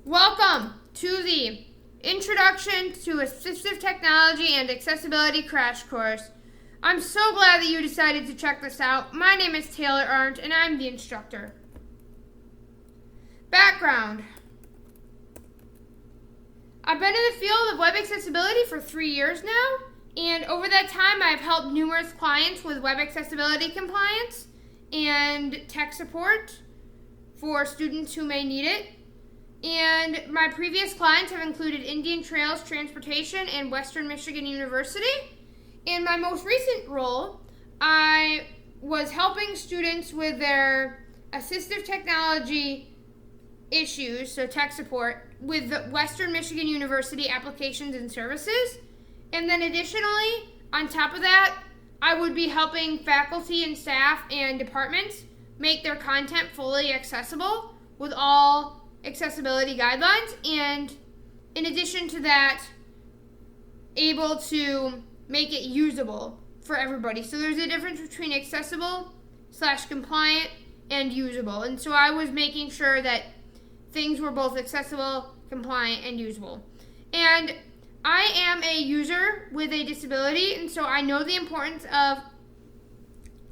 Welcome to the Introduction to Assistive Technology and Accessibility Crash Course. I'm so glad that you decided to check this out. My name is Taylor Arndt, and I'm the instructor. Background. I've been in the field of web accessibility for 3 years now, and over that time I've helped numerous clients with web accessibility compliance and tech support for students who may need it. And my previous clients have included Indian Trails Transportation and Western Michigan University. In my most recent role, I was helping students with their assistive technology issues, so tech support, with the Western Michigan University Applications and Services. And then additionally, on top of that, I would be helping faculty and staff and departments make their content fully accessible with all accessibility guidelines, and in addition to that, able to make it usable for everybody. So there's a difference between accessible/compliant and usable. And so I was making sure that things were both accessible, compliant, and usable. And I am a user with a disability, and so I know the importance of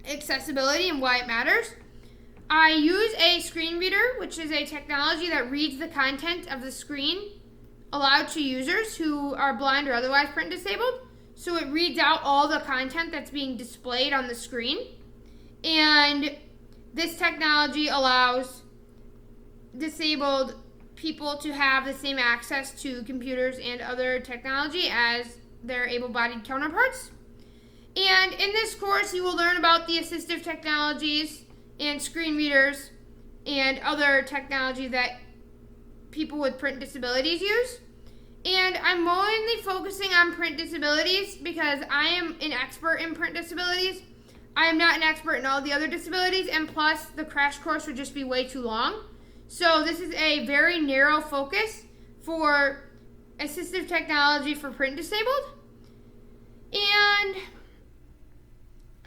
accessibility and why it matters. I use a screen reader, which is a technology that reads the content of the screen aloud to users who are blind or otherwise print disabled. So it reads out all the content that's being displayed on the screen. And this technology allows disabled people to have the same access to computers and other technology as their able-bodied counterparts. And in this course, you will learn about the assistive technologies and screen readers and other technology that people with print disabilities use. And I'm mainly focusing on print disabilities because I am an expert in print disabilities. I am not an expert in all the other disabilities, and plus the crash course would just be way too long. So this is a very narrow focus for assistive technology for print disabled. And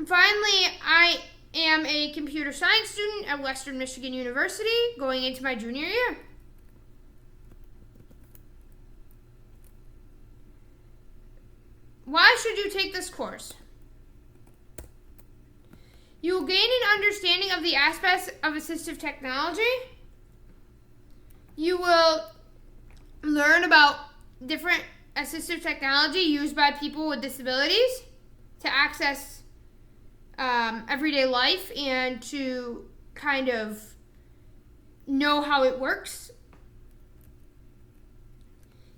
finally, I am a computer science student at Western Michigan University going into my junior year. Why should you take this course? You will gain an understanding of the aspects of assistive technology. You will learn about different assistive technology used by people with disabilities to access everyday life and to kind of know how it works.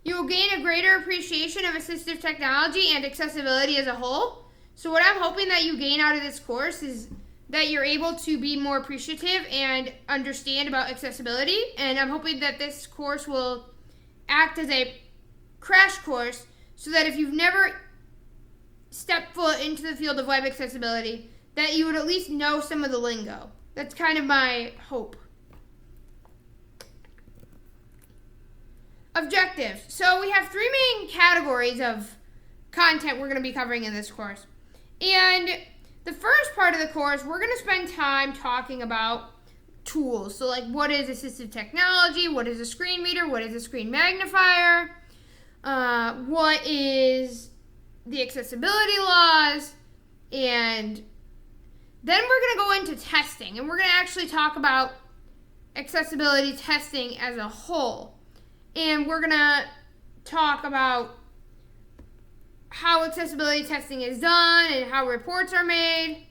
You will gain a greater appreciation of assistive technology and accessibility as a whole. So what I'm hoping that you gain out of this course is that you're able to be more appreciative and understand about accessibility. And I'm hoping that this course will act as a crash course so that if you've never stepped foot into the field of web accessibility, that you would at least know some of the lingo. That's kind of my hope. Objectives. So we have 3 main categories of content we're going to be covering in this course. And the first part of the course, we're going to spend time talking about tools. So like, what is assistive technology? What is a screen reader? What is a screen magnifier? What is the accessibility laws? And then we're going to go into testing, and we're going to actually talk about accessibility testing as a whole. And we're going to talk about how accessibility testing is done and how reports are made.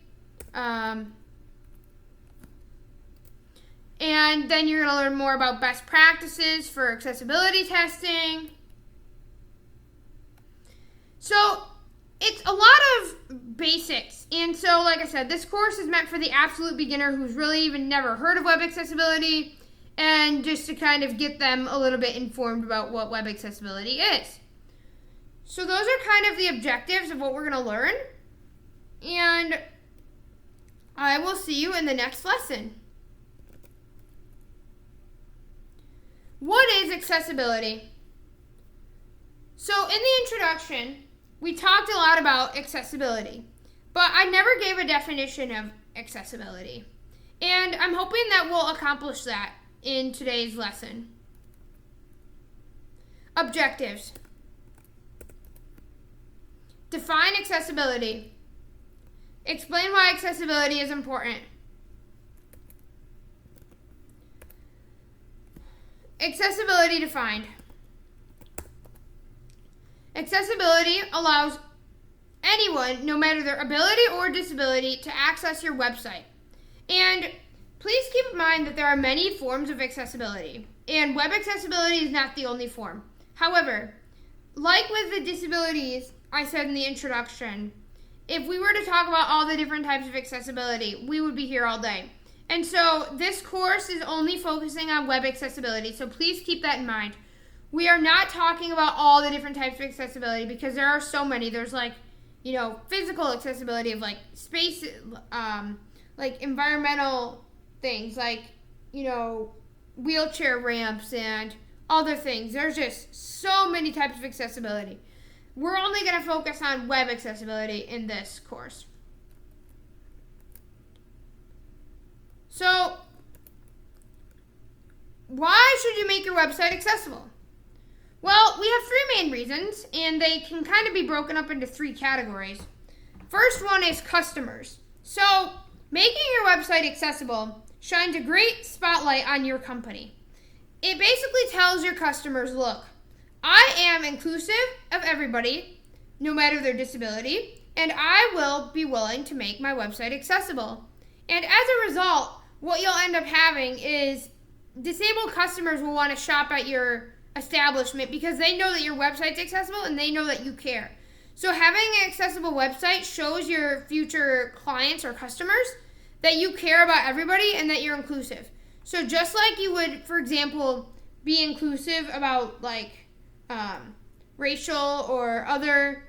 And then you're going to learn more about best practices for accessibility testing. So it's a lot of basics. And so, like I said, this course is meant for the absolute beginner who's really even never heard of web accessibility, and just to kind of get them a little bit informed about what web accessibility is. So those are kind of the objectives of what we're going to learn. And I will see you in the next lesson. What is accessibility? So in the introduction, we talked a lot about accessibility, but I never gave a definition of accessibility. And I'm hoping that we'll accomplish that in today's lesson. Objectives. Define accessibility. Explain why accessibility is important. Accessibility defined. Accessibility allows anyone, no matter their ability or disability, to access your website. And please keep in mind that there are many forms of accessibility, and web accessibility is not the only form. However, like with the disabilities I said in the introduction, if we were to talk about all the different types of accessibility, we would be here all day. And so this course is only focusing on web accessibility, so please keep that in mind. We are not talking about all the different types of accessibility because there are so many. There's physical accessibility of space, environmental things wheelchair ramps and other things. There's just so many types of accessibility. We're only going to focus on web accessibility in this course. So, why should you make your website accessible? Well, we have three main reasons, and they can kind of be broken up into three categories. First one is customers. So, making your website accessible shines a great spotlight on your company. It basically tells your customers, look, I am inclusive of everybody, no matter their disability, and I will be willing to make my website accessible. And as a result, what you'll end up having is disabled customers will want to shop at your establishment because they know that your website's accessible and they know that you care. So having an accessible website shows your future clients or customers that you care about everybody and that you're inclusive. So just like you would, for example, be inclusive about racial or other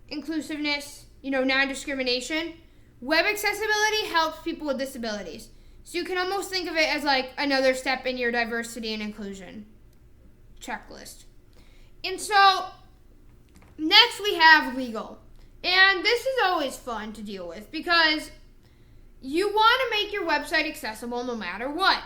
inclusiveness, non-discrimination, web accessibility helps people with disabilities. So you can almost think of it as another step in your diversity and inclusion checklist. And so next we have legal. And this is always fun to deal with because you want to make your website accessible no matter what.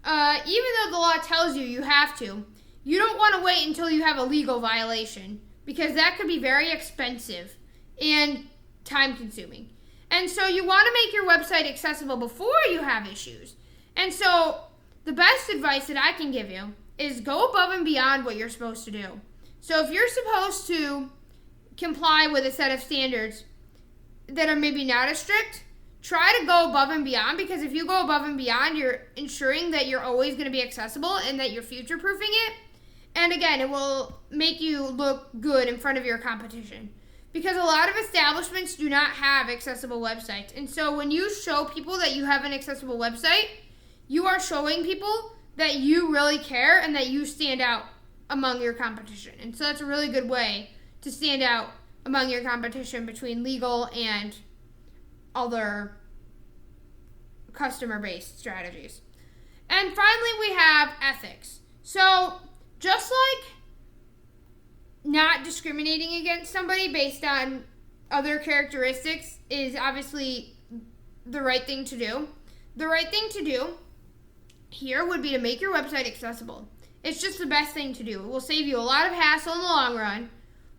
Even though the law tells you you have to, you don't want to wait until you have a legal violation because that could be very expensive and time consuming. And so you want to make your website accessible before you have issues. And so the best advice that I can give you is go above and beyond what you're supposed to do. So if you're supposed to comply with a set of standards that are maybe not as strict, try to go above and beyond, because if you go above and beyond, you're ensuring that you're always going to be accessible and that you're future-proofing it. And again, it will make you look good in front of your competition. Because a lot of establishments do not have accessible websites. And so when you show people that you have an accessible website, you are showing people that you really care and that you stand out among your competition. And so that's a really good way to stand out among your competition between legal and other customer-based strategies. And finally, we have ethics. So just like not discriminating against somebody based on other characteristics is obviously the right thing to do. The right thing to do here would be to make your website accessible. It's just the best thing to do. It will save you a lot of hassle in the long run.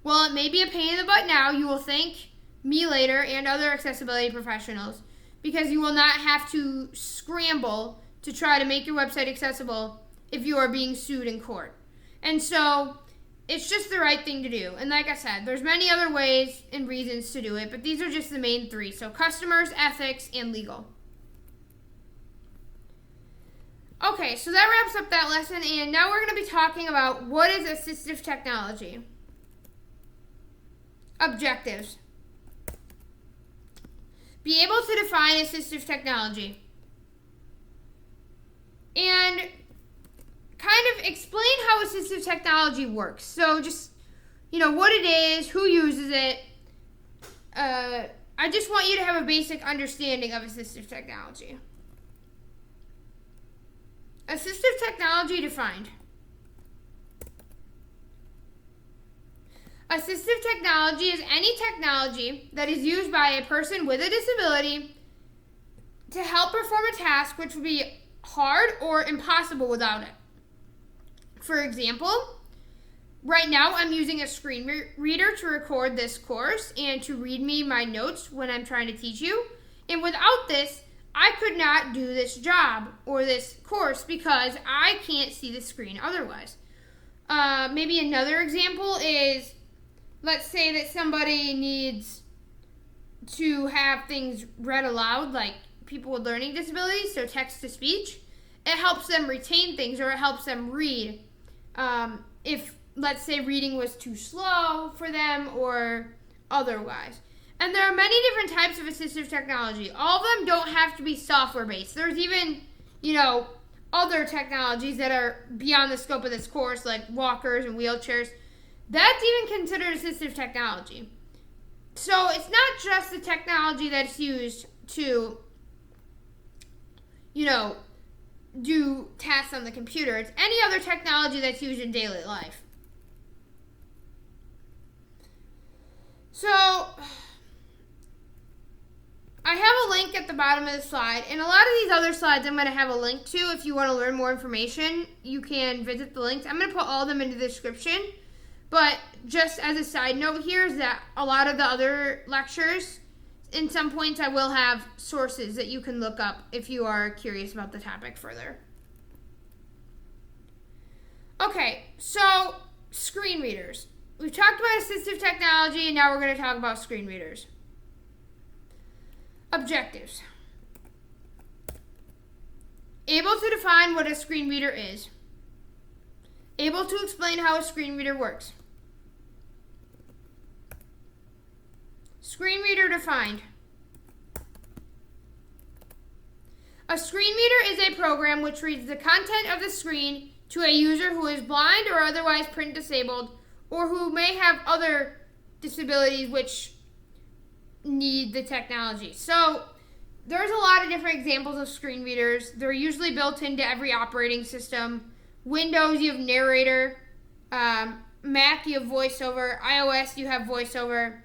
While it may be a pain in the butt now, you will thank me later and other accessibility professionals because you will not have to scramble to try to make your website accessible if you are being sued in court. And so it's just the right thing to do. And like I said, there's many other ways and reasons to do it, but these are just the main three. So customers, ethics, and legal. Okay, so that wraps up that lesson, and now we're going to be talking about what is assistive technology. Objectives. Be able to define assistive technology. And kind of explain how assistive technology works. So just, what it is, who uses it. I just want you to have a basic understanding of assistive technology. Assistive technology defined. Assistive technology is any technology that is used by a person with a disability to help perform a task which would be hard or impossible without it. For example, right now I'm using a screen reader to record this course and to read me my notes when I'm trying to teach you. And without this, I could not do this job or this course because I can't see the screen otherwise. Maybe another example is, let's say that somebody needs to have things read aloud, like people with learning disabilities, so text to speech. It helps them retain things, or it helps them read. If, let's say, reading was too slow for them or otherwise. And there are many different types of assistive technology. All of them don't have to be software-based. There's even, other technologies that are beyond the scope of this course, like walkers and wheelchairs. That's even considered assistive technology. So it's not just the technology that's used to, do tasks on the computer. It's any other technology that's used in daily life. So I have a link at the bottom of the slide, and a lot of these other slides I'm going to have a link to. If you want to learn more information, you can visit the links. I'm going to put all of them into the description, but just as a side note here is that a lot of the other lectures, in some points I will have sources that you can look up if you are curious about the topic further. Okay, so screen readers. We've talked about assistive technology, and now we're going to talk about screen readers. Objectives. Able to define what a screen reader is. Able to explain how a screen reader works. Screen reader defined. A screen reader is a program which reads the content of the screen to a user who is blind or otherwise print disabled, or who may have other disabilities which need the technology. So there's a lot of different examples of screen readers. They're usually built into every operating system. Windows, you have narrator. Mac, you have voiceover. iOS, you have voiceover.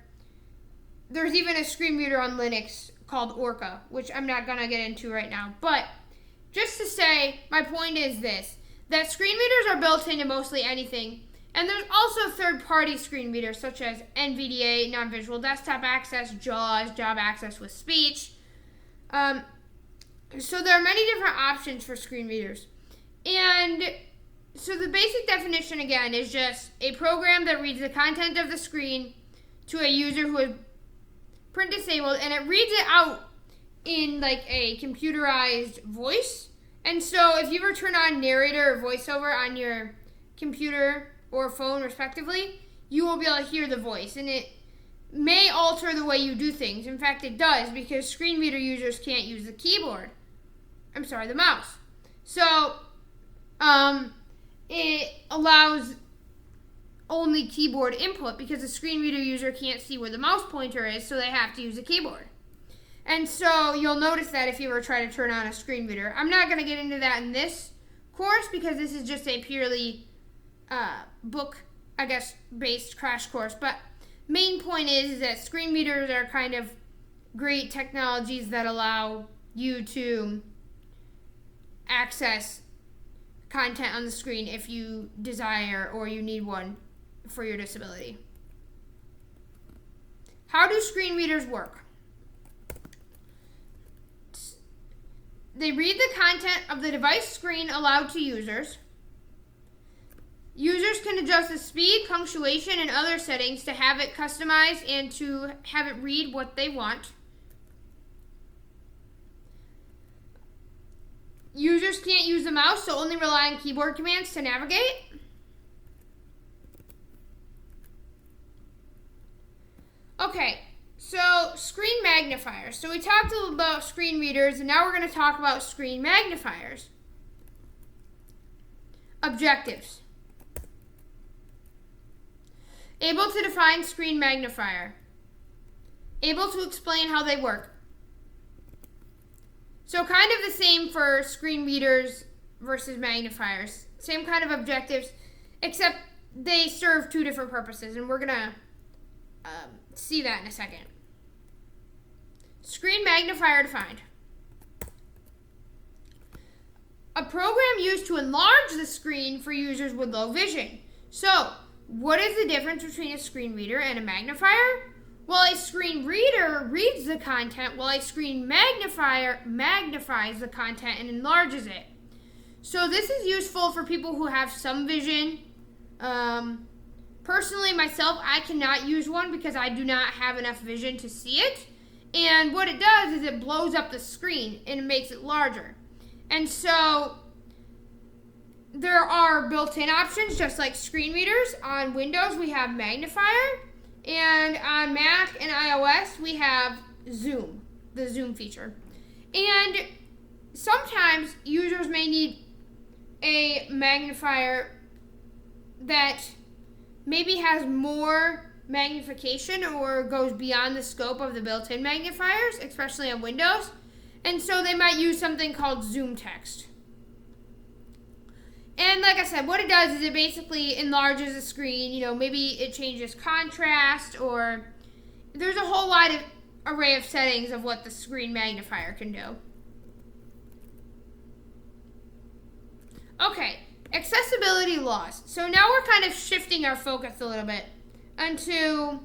There's even a screen reader on Linux called Orca, which I'm not going to get into right now. But just to say, my point is this, that screen readers are built into mostly anything. And there's also third-party screen readers such as NVDA, Non-Visual Desktop Access, JAWS, Job Access with Speech. So there are many different options for screen readers. And so the basic definition, again, is just a program that reads the content of the screen to a user who is print disabled, and it reads it out in like a computerized voice. And so if you ever turn on narrator or voiceover on your computer or phone respectively, you will be able to hear the voice, and it may alter the way you do things. In fact, it does, because screen reader users can't use the mouse. So it allows only keyboard input because the screen reader user can't see where the mouse pointer is, so they have to use a keyboard. And so you'll notice that if you ever try to turn on a screen reader. I'm not going to get into that in this course because this is just a purely book, based crash course. But main point is that screen readers are kind of great technologies that allow you to access content on the screen if you desire or you need one for your disability. How do screen readers work? They read the content of the device screen aloud to users. Users can adjust the speed, punctuation, and other settings to have it customized and to have it read what they want. Users can't use the mouse, so only rely on keyboard commands to navigate. Okay, so screen magnifiers. So we talked a little about screen readers, and now we're going to talk about screen magnifiers. Objectives. Able to define screen magnifier. Able to explain how they work. So kind of the same for screen readers versus magnifiers. Same kind of objectives, except they serve two different purposes, and we're going to see that in a second. Screen magnifier defined. A program used to enlarge the screen for users with low vision. So, What is the difference between a screen reader and a magnifier? Well, a screen reader reads the content, while a screen magnifier magnifies the content and enlarges it. So this is useful for people who have some vision. Personally, myself, I cannot use one because I do not have enough vision to see it. And what it does is it blows up the screen and it makes it larger. And so there are built-in options, just like screen readers. On Windows, we have magnifier. And on Mac and iOS, we have zoom, the zoom feature. And sometimes users may need a magnifier that maybe has more magnification or goes beyond the scope of the built-in magnifiers, especially on Windows. And so they might use something called zoom text. And like I said, what it does is it basically enlarges the screen. Maybe it changes contrast, or there's a whole wide array of settings of what the screen magnifier can do. Okay, accessibility laws. So now we're kind of shifting our focus a little bit onto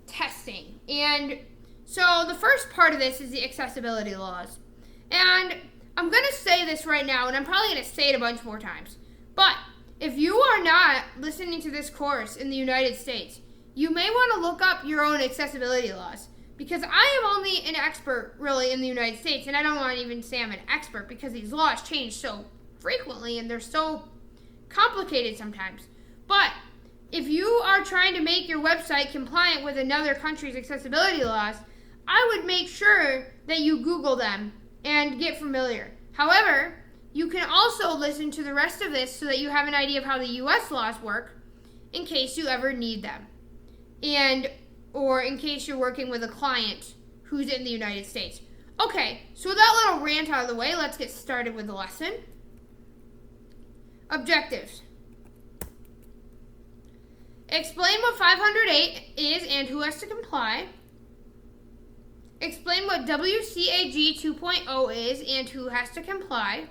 testing. And so the first part of this is the accessibility laws. And I'm going to say this right now, and I'm probably going to say it a bunch more times. But if you are not listening to this course in the United States, you may want to look up your own accessibility laws. Because I am only an expert, really, in the United States, and I don't want to even say I'm an expert because these laws change so frequently and they're so complicated sometimes. But if you are trying to make your website compliant with another country's accessibility laws, I would make sure that you Google them and get familiar. However, you can also listen to the rest of this so that you have an idea of how the U.S. laws work in case you ever need them. Or in case you're working with a client who's in the United States. Okay, so with that little rant out of the way, let's get started with the lesson. Objectives. Explain what 508 is and who has to comply. Explain what WCAG 2.0 is and who has to comply.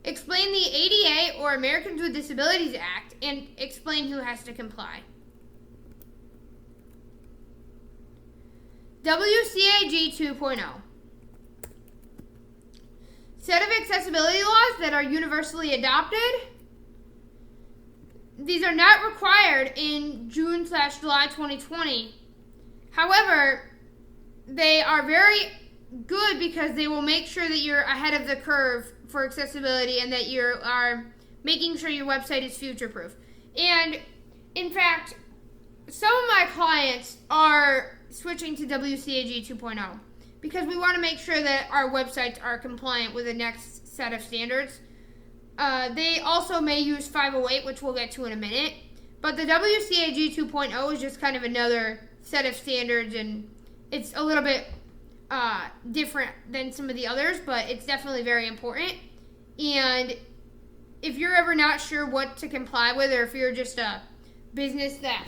Explain the ADA, or Americans with Disabilities Act, and explain who has to comply. WCAG 2.0. Set of accessibility laws that are universally adopted. These are not required in June/July 2020. However, they are very good because they will make sure that you're ahead of the curve for accessibility and that you are making sure your website is future-proof. And, in fact, some of my clients are switching to WCAG 2.0 because we want to make sure that our websites are compliant with the next set of standards. They also may use 508, which we'll get to in a minute. But the WCAG 2.0 is just kind of another set of standards, and it's a little bit different than some of the others, but it's definitely very important. And if you're ever not sure what to comply with, or if you're just a business that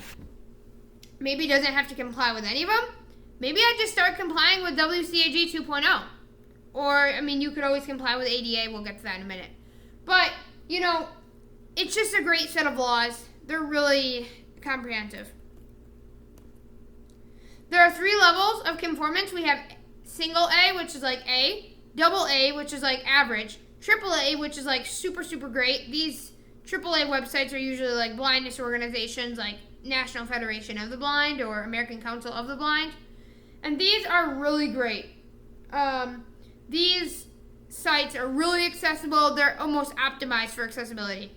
maybe doesn't have to comply with any of them, maybe I'd just start complying with WCAG 2.0. Or, you could always comply with ADA. We'll get to that in a minute. But, it's just a great set of laws. They're really comprehensive. There are 3 levels of conformance. We have single A, which is like A, double A, which is like average, triple A, which is like super, super great. These AAA websites are usually like blindness organizations like National Federation of the Blind or American Council of the Blind. And these are really great. These sites are really accessible. They're almost optimized for accessibility.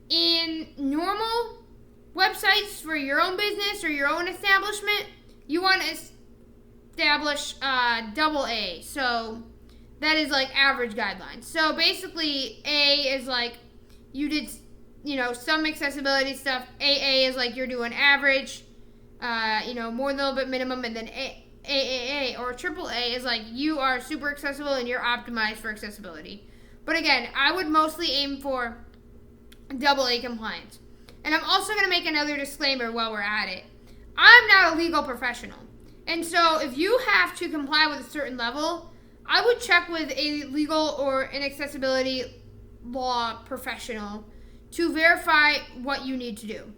In normal websites for your own business or your own establishment, you want to establish double A. So that is like average guidelines. So basically A is like you did, some accessibility stuff. AA is like you're doing average, more than a little bit minimum, and then AAA or AAA is like you are super accessible and you're optimized for accessibility. But again, I would mostly aim for double A compliance. And I'm also going to make another disclaimer while we're at it. I'm not a legal professional. And so if you have to comply with a certain level, I would check with a legal or an accessibility law professional to verify what you need to do.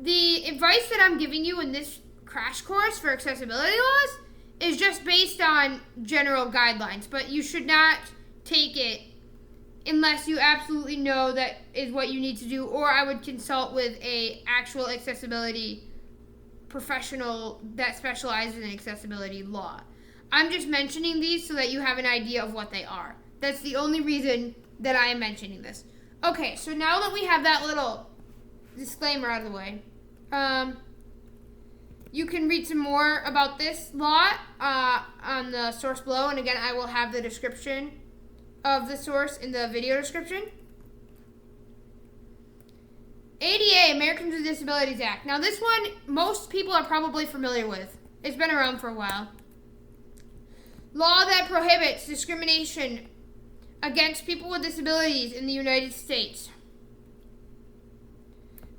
The advice that I'm giving you in this crash course for accessibility laws is just based on general guidelines, but you should not take it unless you absolutely know that is what you need to do, or I would consult with a actual accessibility professional that specializes in accessibility law. I'm just mentioning these so that you have an idea of what they are. That's the only reason that I am mentioning this. Okay, so now that we have that little disclaimer out of the way, you can read some more about this law on the source below, and again, I will have the description of the source in the video description. ADA, Americans with Disabilities Act. Now this one, most people are probably familiar with. It's been around for a while. Law that prohibits discrimination against people with disabilities in the United States.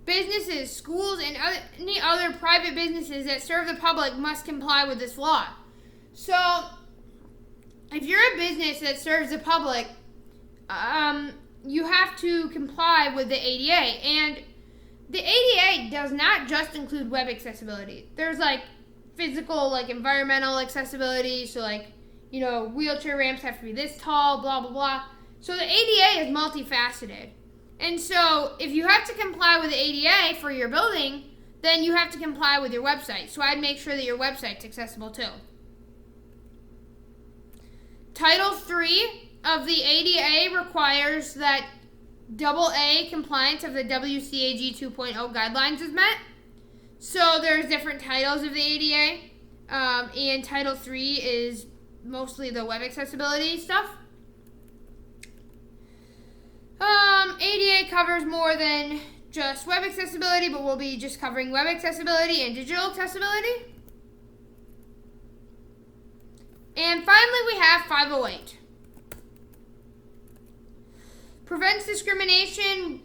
Businesses, schools, and any other private businesses that serve the public must comply with this law. So, if you're a business that serves the public, you have to comply with the ADA. And the ADA does not just include web accessibility. There's physical, environmental accessibility. So wheelchair ramps have to be this tall, blah, blah, blah. So the ADA is multifaceted. And so if you have to comply with the ADA for your building, then you have to comply with your website. So I'd make sure that your website's accessible too. Title III of the ADA requires that AA compliance of the WCAG 2.0 guidelines is met. So there's different titles of the ADA, and Title III is mostly the web accessibility stuff. ADA covers more than just web accessibility, but we'll be just covering web accessibility and digital accessibility. And finally, we have 508. Prevents discrimination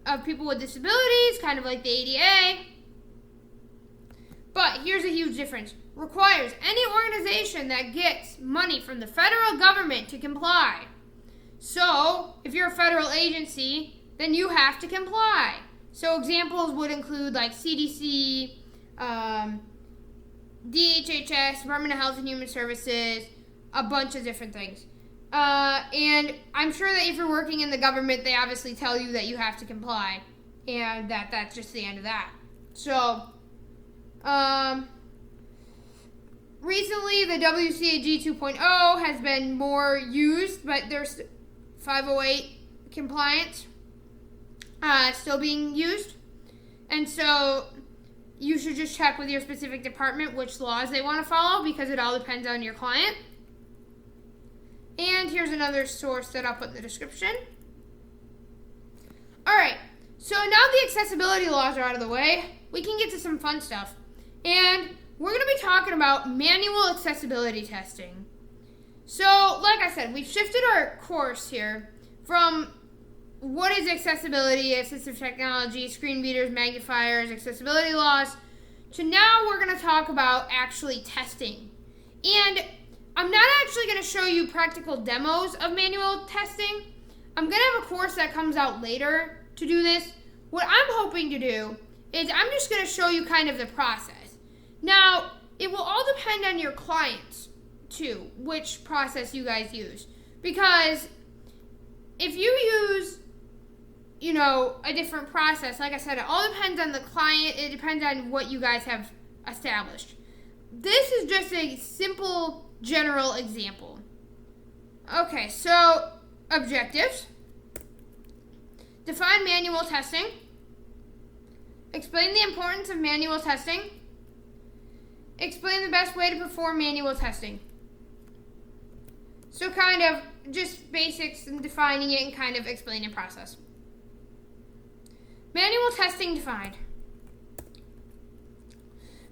of people with disabilities, kind of like the ADA. But here's a huge difference. Requires any organization that gets money from the federal government to comply. So, if you're a federal agency, then you have to comply. So examples would include CDC, DHHS, Department of Health and Human Services, a bunch of different things. And I'm sure that if you're working in the government, they obviously tell you that you have to comply, and that's just the end of that. So, recently the WCAG 2.0 has been more used, but there's 508 compliance still being used. And so you should just check with your specific department which laws they want to follow, because it all depends on your client. And here's another source that I'll put in the description. Alright, so now the accessibility laws are out of the way, we can get to some fun stuff. And we're going to be talking about manual accessibility testing. So, like I said, we've shifted our course here from what is accessibility, assistive technology, screen readers, magnifiers, accessibility laws, to now we're going to talk about actually testing. And I'm not actually going to show you practical demos of manual testing. I'm going to have a course that comes out later to do this. What I'm hoping to do is I'm just going to show you kind of the process. Now, it will all depend on your clients, too, which process you guys use. Because if you use, a different process, like I said, it all depends on the client. It depends on what you guys have established. This is just a simple general example. Okay, so objectives. Define manual testing. Explain the importance of manual testing. Explain the best way to perform manual testing. So kind of just basics and defining it and kind of explaining the process. Manual testing defined.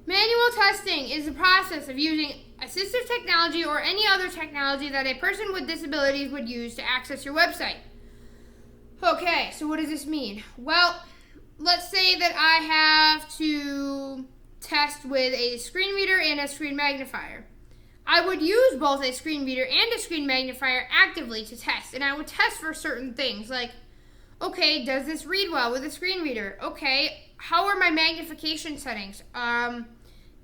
Manual testing is the process of using assistive technology or any other technology that a person with disabilities would use to access your website. Okay, so what does this mean? Well, let's say that I have to test with a screen reader and a screen magnifier. I would use both a screen reader and a screen magnifier actively to test, and I would test for certain things like, Okay, does this read well with a screen reader? Okay, how are my magnification settings?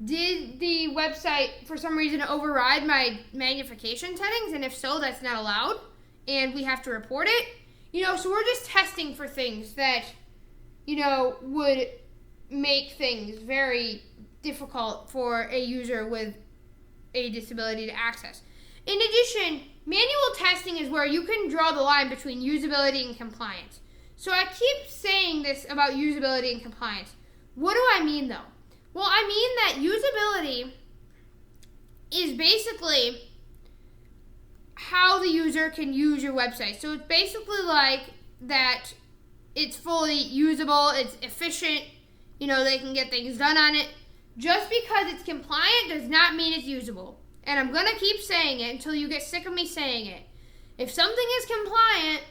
Did the website, for some reason, override my magnification settings? And if so, that's not allowed, and we have to report it. So we're just testing for things that, would make things very difficult for a user with a disability to access. In addition, manual testing is where you can draw the line between usability and compliance. So I keep saying this about usability and compliance. What do I mean, though? Well, I mean that usability is basically how the user can use your website. So it's basically like that it's fully usable, it's efficient, they can get things done on it. Just because it's compliant does not mean it's usable. And I'm going to keep saying it until you get sick of me saying it. If something is compliant,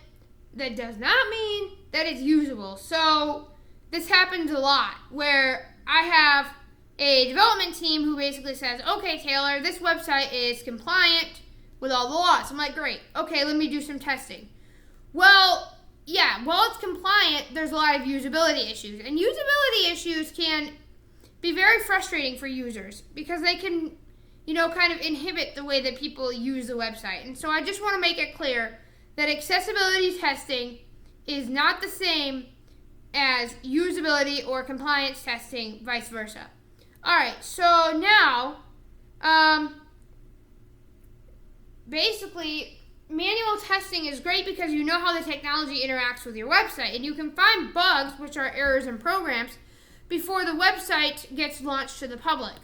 that does not mean that it's usable. So this happens a lot where I have a development team who basically says, okay, Taylor, this website is compliant with all the laws. I'm like, great. Okay, let me do some testing. Well, yeah, while it's compliant, there's a lot of usability issues. And usability issues can be very frustrating for users because they can, kind of inhibit the way that people use the website. And so I just want to make it clear that accessibility testing is not the same as usability or compliance testing, vice versa. All right, so now, basically, manual testing is great because you know how the technology interacts with your website, and you can find bugs, which are errors in programs, before the website gets launched to the public.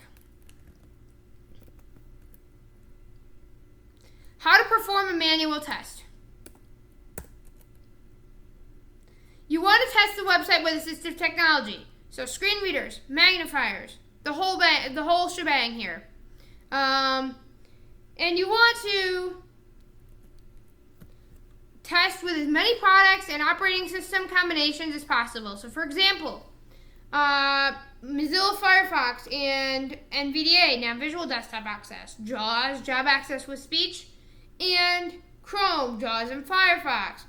How to perform a manual test. You want to test the website with assistive technology, so screen readers, magnifiers, the whole shebang here. And you want to test with as many products and operating system combinations as possible. So for example, Mozilla Firefox and NVDA, now Visual Desktop Access, JAWS, Job Access with Speech, and Chrome, JAWS and Firefox.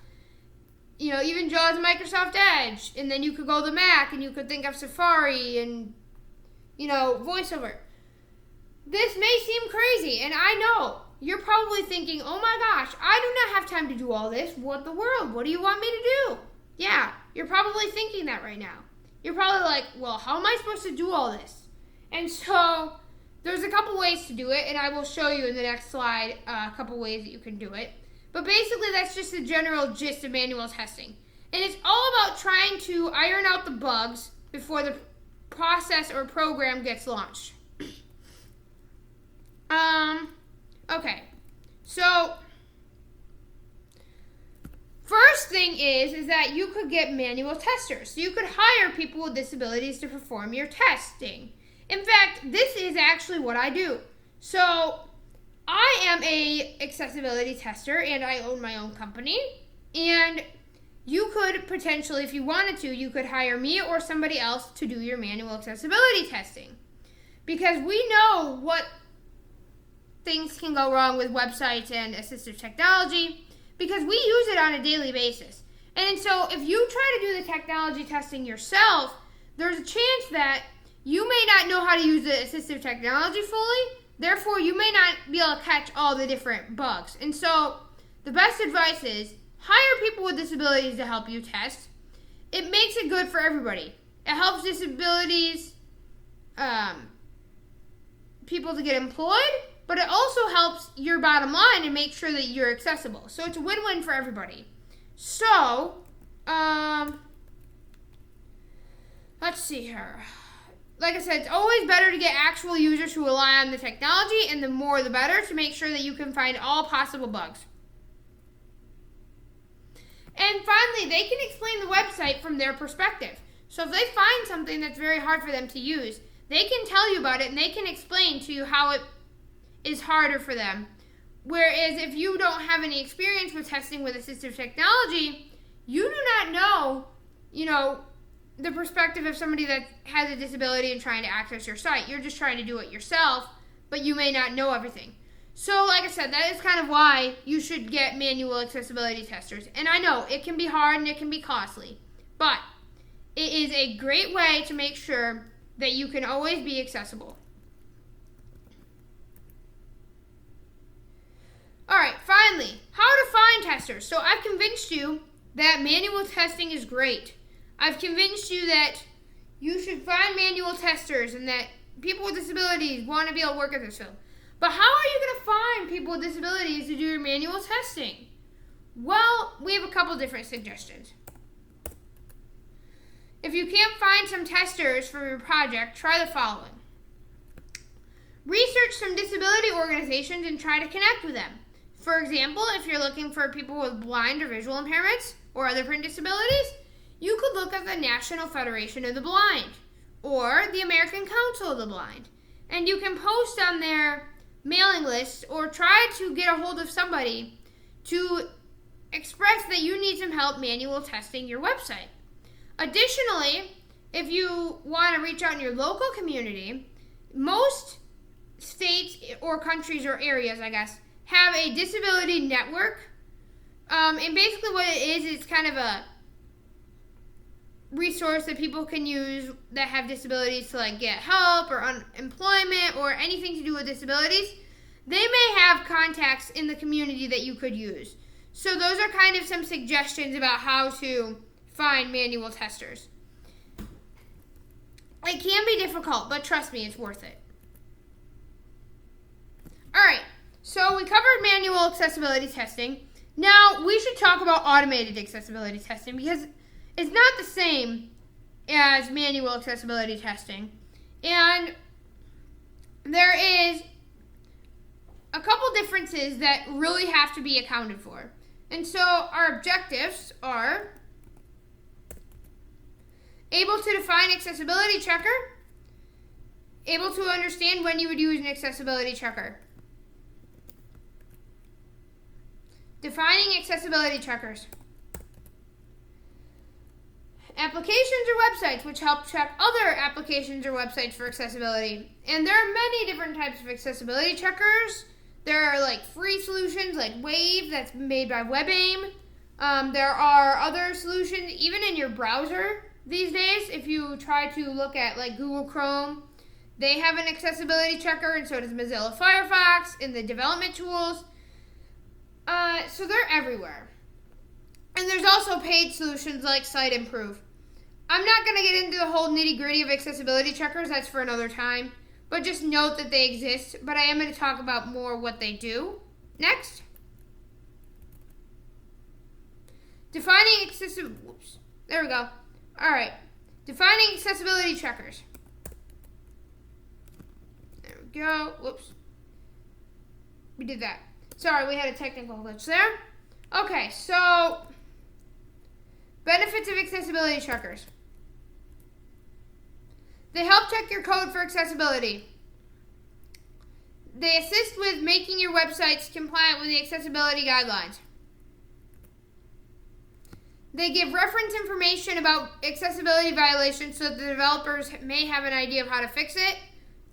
Even JAWS and Microsoft Edge. And then you could go to Mac and you could think of Safari and, VoiceOver. This may seem crazy, and I know. You're probably thinking, oh my gosh, I do not have time to do all this. What the world? What do you want me to do? Yeah, you're probably thinking that right now. You're probably like, well, how am I supposed to do all this? And so there's a couple ways to do it, and I will show you in the next slide a couple ways that you can do it. But basically, that's just the general gist of manual testing. And it's all about trying to iron out the bugs before the process or program gets launched. Okay. So, first thing is that you could get manual testers. So you could hire people with disabilities to perform your testing. In fact, this is actually what I do. So, I am a accessibility tester and I own my own company, and you could potentially, if you wanted to, you could hire me or somebody else to do your manual accessibility testing, because we know what things can go wrong with websites and assistive technology because we use it on a daily basis. And so if you try to do the technology testing yourself, there's a chance that you may not know how to use the assistive technology fully. Therefore, you may not be able to catch all the different bugs. And so the best advice is hire people with disabilities to help you test. It makes it good for everybody. It helps disabilities people to get employed, but it also helps your bottom line and make sure that you're accessible. So it's a win-win for everybody. So, let's see here. Like I said, it's always better to get actual users who rely on the technology, and the more the better, to make sure that you can find all possible bugs. And finally, they can explain the website from their perspective. So if they find something that's very hard for them to use, they can tell you about it and they can explain to you how it is harder for them. Whereas if you don't have any experience with testing with assistive technology, you do not know, the perspective of somebody that has a disability and trying to access your site. You're just trying to do it yourself, but you may not know everything. So, like I said, that is kind of why you should get manual accessibility testers. And I know it can be hard and it can be costly, but it is a great way to make sure that you can always be accessible. Alright, finally, how to find testers. So I've convinced you that manual testing is great. I've convinced you that you should find manual testers and that people with disabilities want to be able to work at this field. But how are you going to find people with disabilities to do your manual testing? Well, we have a couple different suggestions. If you can't find some testers for your project, try the following. Research some disability organizations and try to connect with them. For example, if you're looking for people with blind or visual impairments or other print disabilities, you could look at the National Federation of the Blind or the American Council of the Blind. And you can post on their mailing list or try to get a hold of somebody to express that you need some help manual testing your website. Additionally, if you want to reach out in your local community, most states or countries or areas, I guess, have a disability network. And basically what it is, it's kind of a resource that people can use that have disabilities to like get help or unemployment or anything to do with disabilities. They may have contacts in the community that you could use. So those are kind of some suggestions about how to find manual testers. It can be difficult, but trust me, it's worth it. Alright, so we covered manual accessibility testing. Now we should talk about automated accessibility testing because it's not the same as manual accessibility testing. And there is a couple differences that really have to be accounted for. And so our objectives are able to define accessibility checker, able to understand when you would use an accessibility checker. Defining accessibility checkers. Applications or websites which help check other applications or websites for accessibility. And there are many different types of accessibility checkers. There are like free solutions like Wave that's made by WebAIM. There are other solutions even in your browser these days. If you try to look at like Google Chrome, they have an accessibility checker, and so does Mozilla Firefox in the development tools. So they're everywhere. And there's also paid solutions like SiteImprove. I'm not going to get into the whole nitty-gritty of accessibility checkers. That's for another time. But just note that they exist. But I am going to talk about more what they do. Next. Defining accessibility... Whoops. There we go. Alright. Defining accessibility checkers. There we go. Whoops. We did that. Sorry, we had a technical glitch there. Okay, so benefits of accessibility checkers. They help check your code for accessibility. They assist with making your websites compliant with the accessibility guidelines. They give reference information about accessibility violations so that the developers may have an idea of how to fix it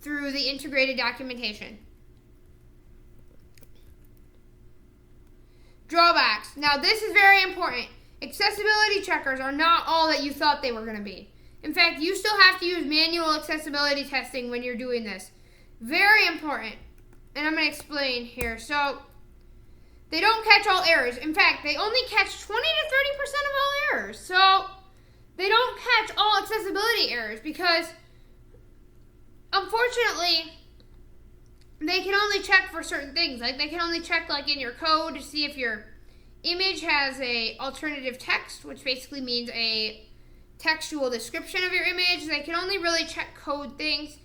through the integrated documentation. Drawbacks. Now, this is very important. Accessibility checkers are not all that you thought they were going to be. In fact, you still have to use manual accessibility testing when you're doing this. Very important. And I'm going to explain here. So, they don't catch all errors. In fact, they only catch 20 to 30% of all errors. So, they don't catch all accessibility errors because, unfortunately, they can only check for certain things. Like they can only check like in your code to see if your image has a alternative text, which basically means a textual description of your image. They can only really check code things.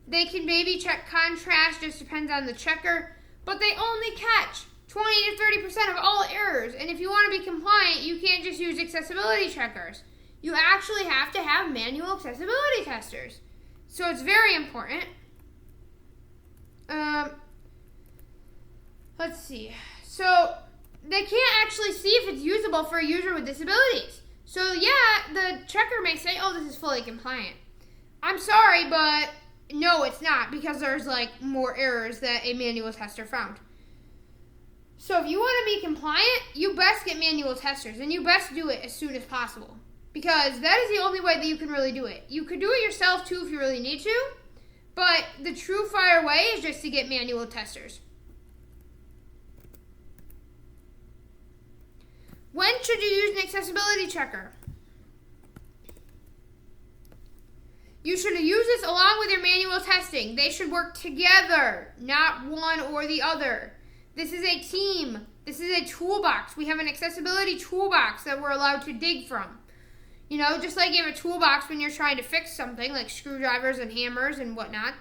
They can maybe check contrast, just depends on the checker. But they only catch 20 to 30% of all errors. And if you want to be compliant, you can't just use accessibility checkers. You actually have to have manual accessibility testers. So it's very important. Let's see. So they can't actually see if it's usable for a user with disabilities. So yeah, the checker may say, oh, this is fully compliant. I'm sorry, but No, it's not, because there's like more errors that a manual tester found. So if you want to be compliant, you best get manual testers, and you best do it as soon as possible, because that is the only way that you can really do it. You could do it yourself too if you really need to, but the true fire way is just to get manual testers. When should you use an accessibility checker? You should use this along with your manual testing. They should work together, not one or the other. This is a team. This is a toolbox. We have an accessibility toolbox that we're allowed to dig from. You know, just like you have a toolbox when you're trying to fix something, like screwdrivers and hammers and whatnot,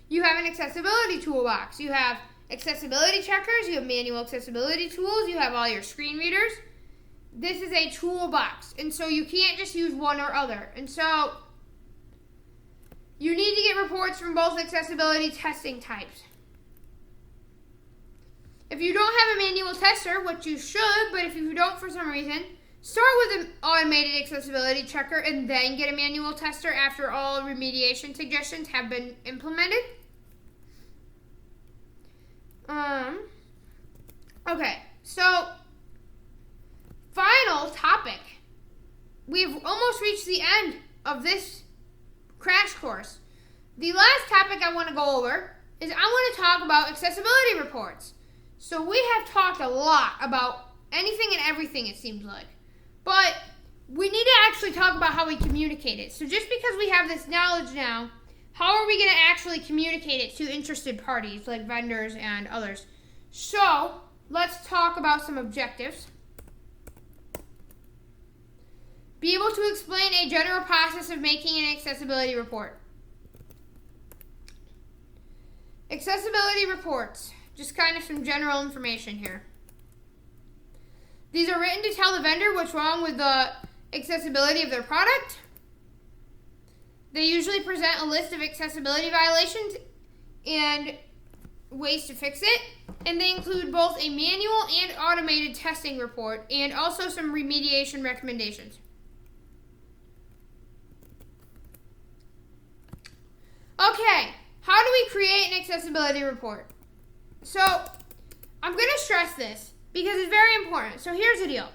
you have an accessibility toolbox. You have accessibility checkers, you have manual accessibility tools, you have all your screen readers. This is a toolbox, and so you can't just use one or other. And so you need to get reports from both accessibility testing types. If you don't have a manual tester, which you should, but if you don't for some reason, start with an automated accessibility checker and then get a manual tester after all remediation suggestions have been implemented. Okay, so final topic. We've almost reached the end of this crash course. The last topic I want to go over is I want to talk about accessibility reports. So we have talked a lot about anything and everything, it seems like. But we need to actually talk about how we communicate it. So just because we have this knowledge now, how are we going to actually communicate it to interested parties like vendors and others? So let's talk about some objectives. Be able to explain a general process of making an accessibility report. Accessibility reports. Just kind of some general information here. These are written to tell the vendor what's wrong with the accessibility of their product. They usually present a list of accessibility violations and ways to fix it. And they include both a manual and automated testing report and also some remediation recommendations. Okay, how do we create an accessibility report? So, I'm going to stress this because it's very important. So here's the deal.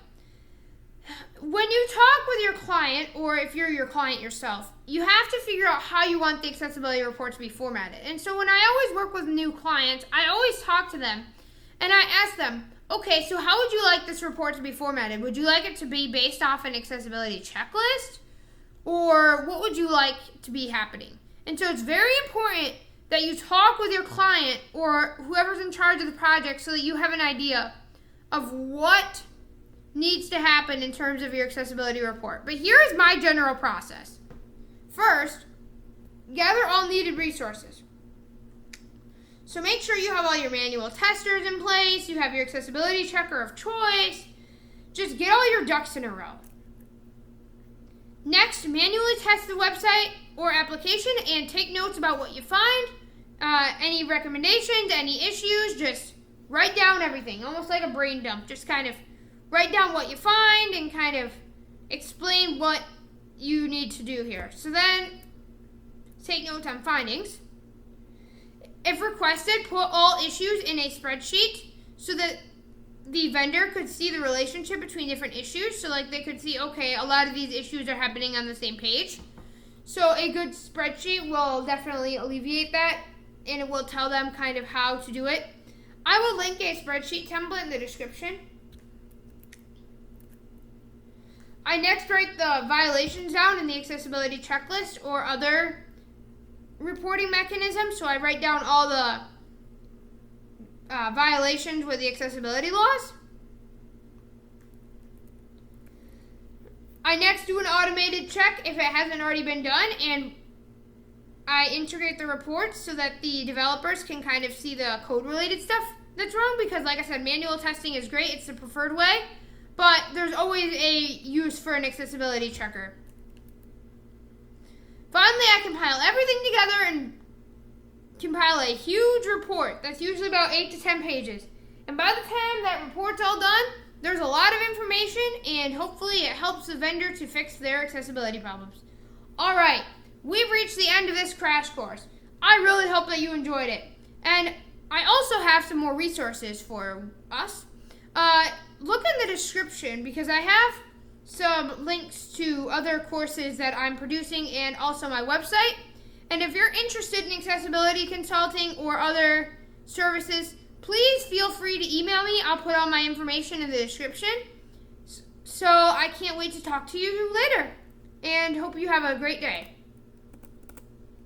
When you talk with your client, or if you're your client yourself, you have to figure out how you want the accessibility report to be formatted. And so when I always work with new clients, I always talk to them and I ask them, okay, so how would you like this report to be formatted? Would you like it to be based off an accessibility checklist? Or what would you like to be happening? And so it's very important that you talk with your client or whoever's in charge of the project so that you have an idea of what needs to happen in terms of your accessibility report. But here is my general process. First, gather all needed resources. So make sure you have all your manual testers in place, you have your accessibility checker of choice. Just get all your ducks in a row. Next, manually test the website or application and take notes about what you find, any recommendations, any issues. Just write down everything, almost like a brain dump. Just kind of write down what you find and kind of explain what you need to do here. So then, take notes on findings. If requested, put all issues in a spreadsheet so that the vendor could see the relationship between different issues. So like they could see, okay, a lot of these issues are happening on the same page. So a good spreadsheet will definitely alleviate that, and it will tell them kind of how to do it. I will link a spreadsheet template in the description. I next write the violations down in the accessibility checklist or other reporting mechanisms. So I write down all the violations with the accessibility laws. I next do an automated check if it hasn't already been done, and I integrate the reports so that the developers can kind of see the code-related stuff that's wrong, because like I said, manual testing is great, it's the preferred way, but there's always a use for an accessibility checker. Finally, I compile everything together and compile a huge report that's usually about 8 to 10 pages. And by the time that report's all done, there's a lot of information, and hopefully it helps the vendor to fix their accessibility problems. Alright, we've reached the end of this crash course. I really hope that you enjoyed it. And I also have some more resources for us. Look in the description because I have some links to other courses that I'm producing and also my website. And if you're interested in accessibility consulting or other services, please feel free to email me. I'll put all my information in the description. So I can't wait to talk to you later and hope you have a great day.